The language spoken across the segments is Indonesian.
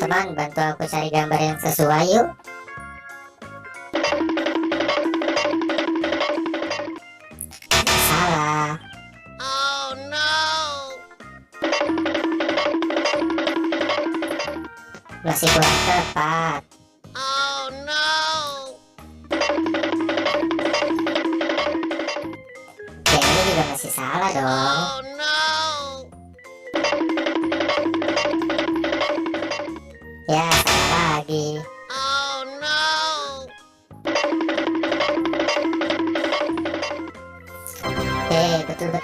teman-teman, bantu aku cari gambar yang sesuai yuk. Salah. Oh no. Masih kurang tepat. Oh no. Yang ini juga masih salah dong. Oh no. Ya, salah lagi. Oh no.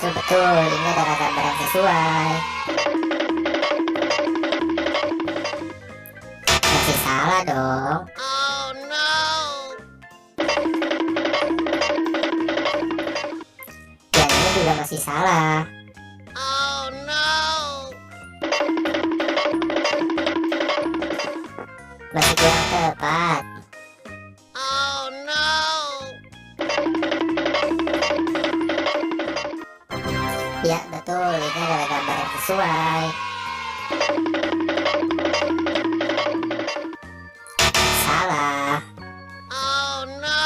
Betul. Ini adalah gambar yang sesuai. Masih salah dong. Oh no. Yang ini juga masih salah. Oh no. Masih kurang tepat. Oh no. Ya, betul. Ini adalah gambar yang sesuai. Salah. Oh no.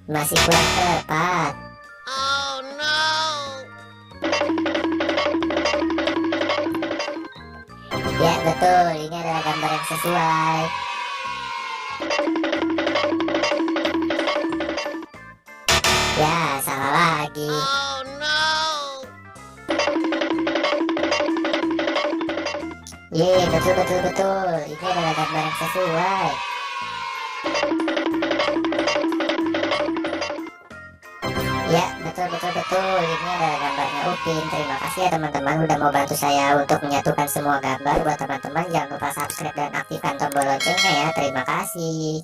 Masih kurang tepat. Oh no. Ya, betul. Ini adalah gambar yang sesuai. Ya, salah lagi. Oh no. Betul. Ini adalah gambar yang sesuai. Ya, betul. Ini adalah gambarnya Upin. Terima kasih ya teman-teman udah mau bantu saya untuk menyatukan semua gambar. Buat teman-teman jangan lupa subscribe dan aktifkan tombol loncengnya ya. Terima kasih.